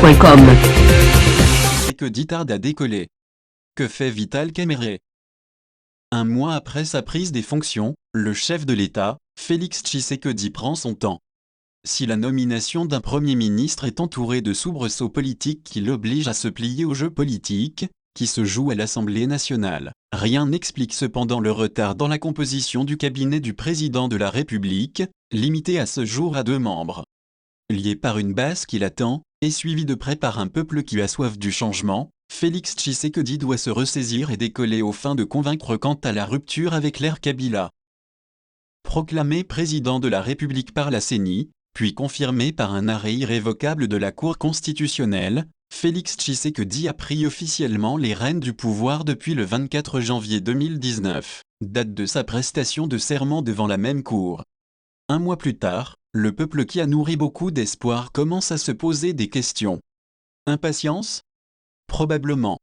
Radioscoop.com. Tshisekedi tarde à décoller. Que fait Vital Kamerhe? Un mois après sa prise des fonctions, le chef de l'État, Félix Tshisekedi, prend son temps. Si la nomination d'un Premier ministre est entourée de soubresauts politiques qui l'obligent à se plier au jeu politique qui se joue à l'Assemblée nationale, rien n'explique cependant le retard dans la composition du cabinet du président de la République, limité à ce jour à 2 membres. Lié par une base qui l'attend, et suivi de près par un peuple qui a soif du changement, Félix Tshisekedi doit se ressaisir et décoller aux fins de convaincre quant à la rupture avec l'ère Kabila. Proclamé président de la République par la CENI, puis confirmé par un arrêt irrévocable de la Cour constitutionnelle, Félix Tshisekedi a pris officiellement les rênes du pouvoir depuis le 24 janvier 2019, date de sa prestation de serment devant la même Cour. Un mois plus tard, le peuple qui a nourri beaucoup d'espoir commence à se poser des questions. Impatience? Probablement.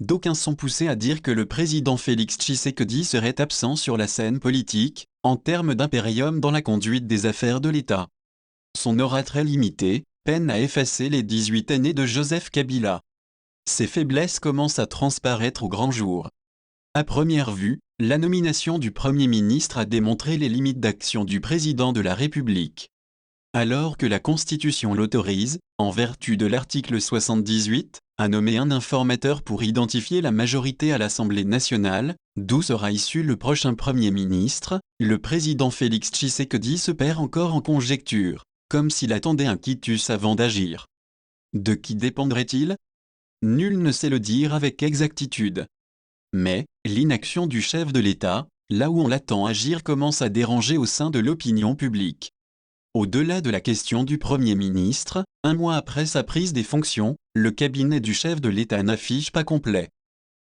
D'aucuns sont poussés à dire que le président Félix Tshisekedi serait absent sur la scène politique, en termes d'impérium dans la conduite des affaires de l'État. Son aura très limité peine à effacer les 18 années de Joseph Kabila. Ses faiblesses commencent à transparaître au grand jour. À première vue, la nomination du Premier ministre a démontré les limites d'action du président de la République. Alors que la Constitution l'autorise, en vertu de l'article 78, à nommer un informateur pour identifier la majorité à l'Assemblée nationale, d'où sera issu le prochain Premier ministre, le président Félix Tshisekedi se perd encore en conjectures, comme s'il attendait un quitus avant d'agir. De qui dépendrait-il? Nul ne sait le dire avec exactitude. Mais, l'inaction du chef de l'État, là où on l'attend agir, commence à déranger au sein de l'opinion publique. Au-delà de la question du Premier ministre, un mois après sa prise des fonctions, le cabinet du chef de l'État n'affiche pas complet.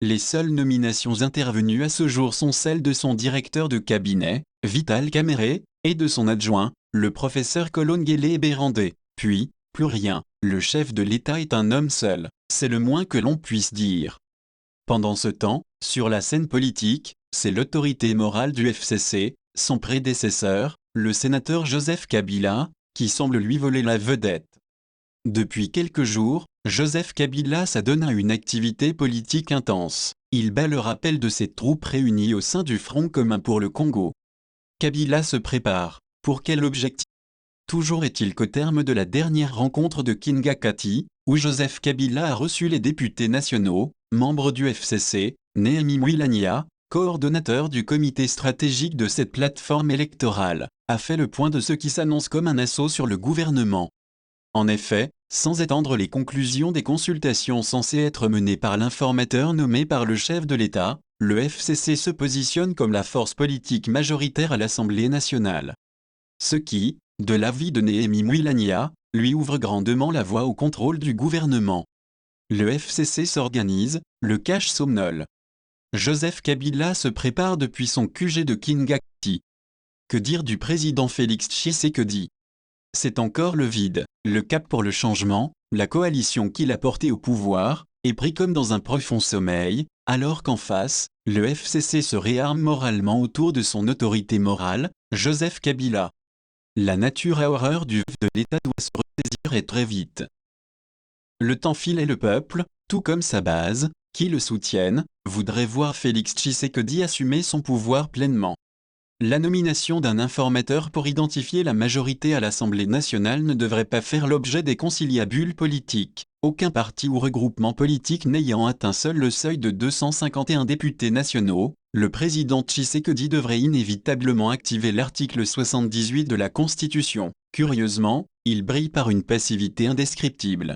Les seules nominations intervenues à ce jour sont celles de son directeur de cabinet, Vital Kamerhe, et de son adjoint, le professeur Kolongele Berandé. Puis, plus rien. Le chef de l'État est un homme seul, c'est le moins que l'on puisse dire. Pendant ce temps, sur la scène politique, c'est l'autorité morale du FCC, son prédécesseur, le sénateur Joseph Kabila, qui semble lui voler la vedette. Depuis quelques jours, Joseph Kabila s'adonne à une activité politique intense. Il bat le rappel de ses troupes réunies au sein du Front commun pour le Congo. Kabila se prépare. Pour quel objectif? Toujours est-il qu'au terme de la dernière rencontre de Kingakati, où Joseph Kabila a reçu les députés nationaux, membres du FCC, Néhémie Mouilania, coordonnateur du comité stratégique de cette plateforme électorale, a fait le point de ce qui s'annonce comme un assaut sur le gouvernement. En effet, sans attendre les conclusions des consultations censées être menées par l'informateur nommé par le chef de l'État, le FCC se positionne comme la force politique majoritaire à l'Assemblée nationale. Ce qui, de l'avis de Néhémie Mouilania, lui ouvre grandement la voie au contrôle du gouvernement. Le FCC s'organise, le cache somnole. Joseph Kabila se prépare depuis son QG de Kingakati. Que dire du président Félix Tshisekedi? C'est encore le vide. Le cap pour le changement, la coalition qu'il a portée au pouvoir, est pris comme dans un profond sommeil, alors qu'en face, le FCC se réarme moralement autour de son autorité morale, Joseph Kabila. La nature à horreur du chef de l'État doit se ressaisir et très vite. Le temps file et le peuple, tout comme sa base, qui le soutiennent, voudrait voir Félix Tshisekedi assumer son pouvoir pleinement. La nomination d'un informateur pour identifier la majorité à l'Assemblée nationale ne devrait pas faire l'objet des conciliabules politiques, aucun parti ou regroupement politique n'ayant atteint seul le seuil de 251 députés nationaux. Le président Tshisekedi devrait inévitablement activer l'article 78 de la Constitution. Curieusement, il brille par une passivité indescriptible.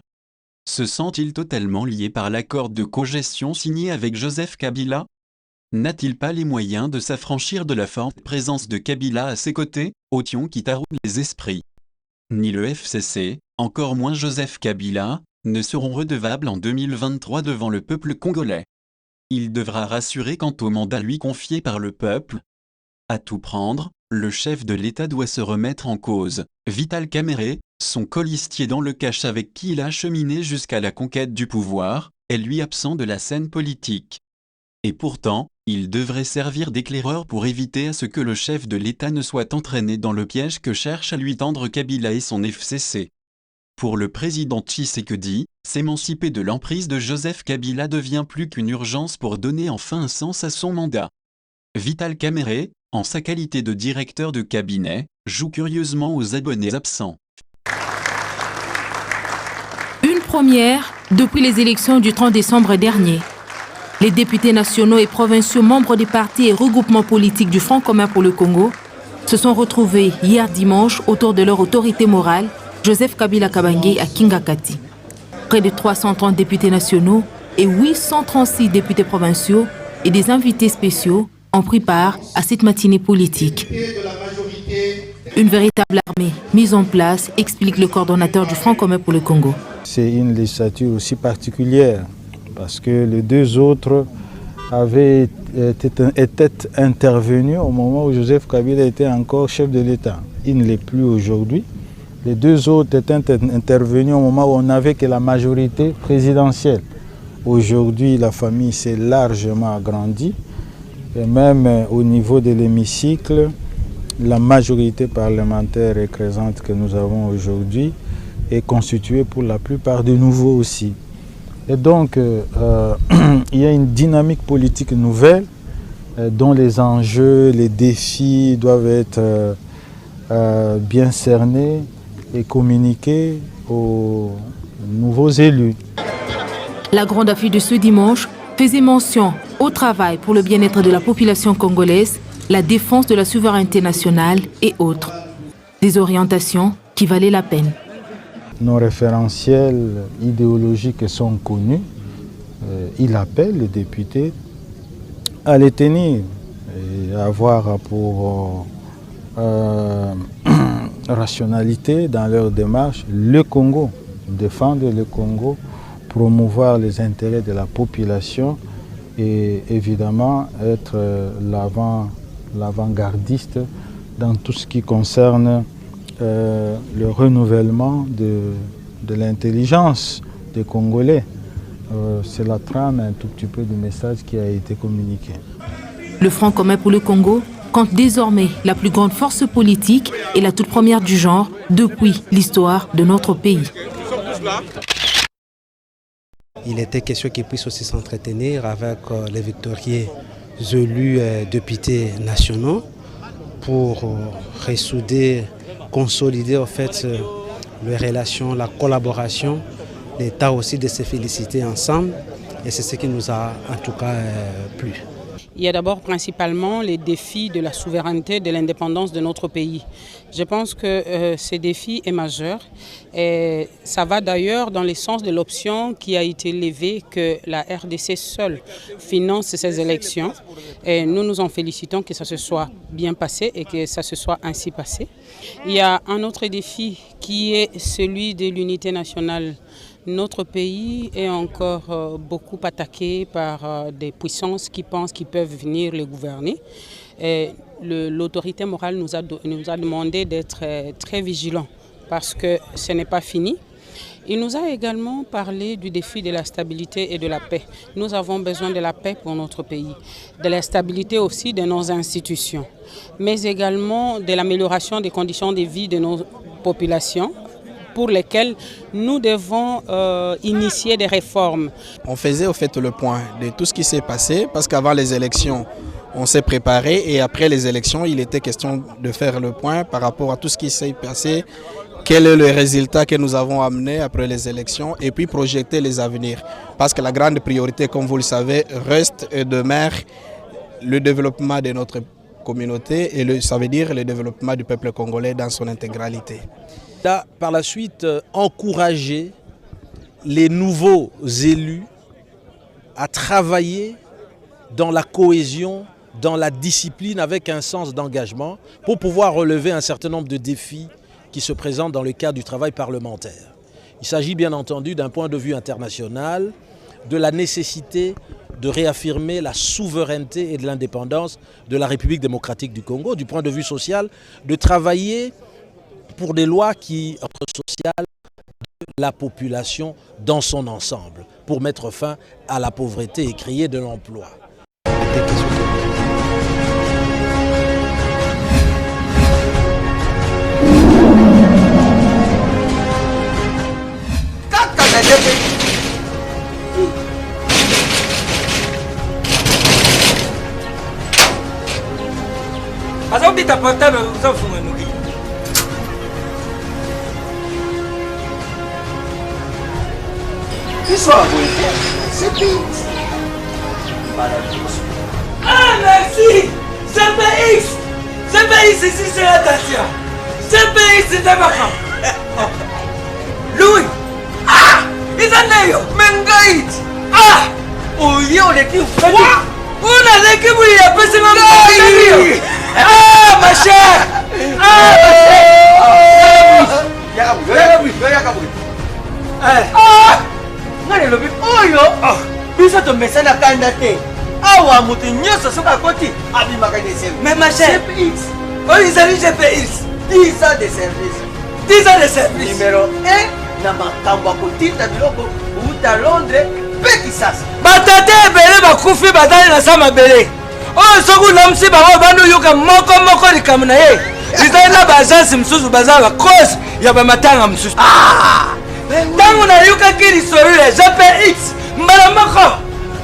Se sent-il totalement lié par l'accord de cogestion signé avec Joseph Kabila? N'a-t-il pas les moyens de s'affranchir de la forte présence de Kabila à ses côtés, Otion qui taroute les esprits? Ni le FCC, encore moins Joseph Kabila, ne seront redevables en 2023 devant le peuple congolais. Il devra rassurer quant au mandat lui confié par le peuple. À tout prendre, le chef de l'État doit se remettre en cause. Vital Kamerhe, son colistier dans le cache avec qui il a cheminé jusqu'à la conquête du pouvoir, est lui absent de la scène politique. Et pourtant, il devrait servir d'éclaireur pour éviter à ce que le chef de l'État ne soit entraîné dans le piège que cherche à lui tendre Kabila et son FCC. Pour le président Tshisekedi, s'émanciper de l'emprise de Joseph Kabila devient plus qu'une urgence pour donner enfin un sens à son mandat. Vital Kamerhe, en sa qualité de directeur de cabinet, joue curieusement aux abonnés absents. Une première depuis les élections du 30 décembre dernier. Les députés nationaux et provinciaux membres des partis et regroupements politiques du Front commun pour le Congo se sont retrouvés hier dimanche autour de leur autorité morale, Joseph Kabila Kabange à Kingakati. Près de 330 députés nationaux et 836 députés provinciaux et des invités spéciaux ont pris part à cette matinée politique. Une véritable armée mise en place, explique le coordonnateur du Front commun pour le Congo. C'est une législature aussi particulière parce que les deux autres étaient intervenus au moment où Joseph Kabila était encore chef de l'État. Il ne l'est plus aujourd'hui. Les deux autres étaient intervenus au moment où on n'avait que la majorité présidentielle. Aujourd'hui, la famille s'est largement agrandie. Et même au niveau de l'hémicycle, la majorité parlementaire écrasante que nous avons aujourd'hui est constituée pour la plupart de nouveaux aussi. Et donc, il y a une dynamique politique nouvelle dont les enjeux, les défis doivent être bien cernés et communiqués aux nouveaux élus. La grande affiche de ce dimanche faisait mention au travail pour le bien-être de la population congolaise, la défense de la souveraineté nationale et autres. Des orientations qui valaient la peine. Nos référentiels idéologiques sont connus. Il appelle les députés à les tenir et à avoir pour rationalité dans leur démarche le Congo, défendre le Congo, promouvoir les intérêts de la population et évidemment être l'avant-gardiste dans tout ce qui concerne le renouvellement de l'intelligence des Congolais. C'est la trame un tout petit peu du message qui a été communiqué. Le Front commun pour le Congo compte désormais la plus grande force politique et la toute première du genre depuis l'histoire de notre pays. Il était question qu'ils puissent aussi s'entretenir avec les victorieux élus députés nationaux pour ressouder, consolider en fait les relations, la collaboration, l'État aussi de se féliciter ensemble et c'est ce qui nous a en tout cas plu. Il y a d'abord principalement les défis de la souveraineté, de l'indépendance de notre pays. Je pense que ce défi est majeur et ça va d'ailleurs dans le sens de l'option qui a été levée que la RDC seule finance ces élections. Et nous nous en félicitons que ça se soit bien passé et que ça se soit ainsi passé. Il y a un autre défi qui est celui de l'unité nationale. Notre pays est encore beaucoup attaqué par des puissances qui pensent qu'ils peuvent venir le gouverner. L'autorité morale nous a demandé d'être très vigilants parce que ce n'est pas fini. Il nous a également parlé du défi de la stabilité et de la paix. Nous avons besoin de la paix pour notre pays, de la stabilité aussi de nos institutions, mais également de l'amélioration des conditions de vie de nos populations, pour lesquels nous devons initier des réformes. On faisait au fait le point de tout ce qui s'est passé parce qu'avant les élections, on s'est préparé et après les élections, il était question de faire le point par rapport à tout ce qui s'est passé, quel est le résultat que nous avons amené après les élections et puis projeter les avenirs. Parce que la grande priorité, comme vous le savez, reste et demeure le développement de notre communauté et ça veut dire le développement du peuple congolais dans son intégralité. Par la suite, encourager les nouveaux élus à travailler dans la cohésion, dans la discipline, avec un sens d'engagement pour pouvoir relever un certain nombre de défis qui se présentent dans le cadre du travail parlementaire. Il s'agit bien entendu d'un point de vue international, de la nécessité de réaffirmer la souveraineté et de l'indépendance de la République démocratique du Congo, du point de vue social, de travailler pour des lois qui rendent sociales la population dans son ensemble, pour mettre fin à la pauvreté et créer de l'emploi. sombi ta portable uzafunga nuki. Isso c'est vite. Ah merci. CPX. CPX ici c'est la station. CPX c'est ma femme. Louis. Ah, Isaneyo. Mengait. Ah. Oye oleki ufati. Una l'équipe où il y a pas seulement. Ah ma chère. Ah ma chère. Ah! Ngale lobi oyo. Biso to mesana kanda te. Awa mutu nyoso soka koti abimaka de service. Mais ma chère. CPX. Oh ils allaient GPX. 10 ans de service. 10 ans de service. Numéro 1 na makambo akotinda biloko uta Londres pe Kisasa. Batate ebele bakufi batali na sama bele. Oh soku namsi bango bandu yuka moko likamuna ye. Izali na bajansi msusu bazala cause ya bamatanga msusu. Ah! Tangu na yuka kiri sorule GPX mbala moko.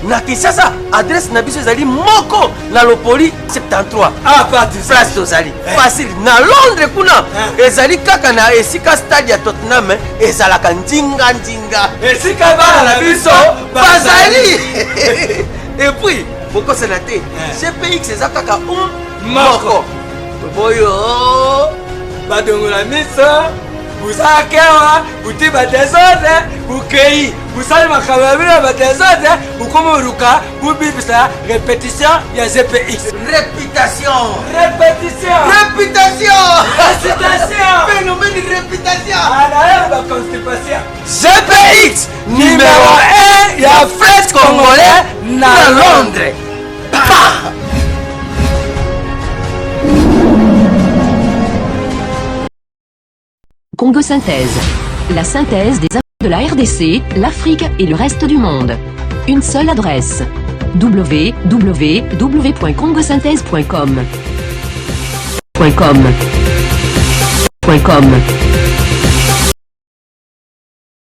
Na Kisasa adresse na biso ezali moko na Lopoli 73. Ah parti place tozali. Facile na Londres kuna ezali kaka na esika stade ya Tottenham ezalaka ndinga. Esika bana na biso bazali. Et puis pourquoi c'est naté? CPX ezakaka moko. Boyo badongola miso. Busakewa, butiba desordre, bukei, busali makababila ba desordre, bukomoruka, bubibisa répétition ya GPX. Réputation. Récitation. Phénomène de réputation. Anaël ba constipation. GPX numéro 1 ya French Congolais na Londres. Congo Synthèse. La synthèse des infos de la RDC, l'Afrique et le reste du monde. Une seule adresse. www.congosynthèse.com.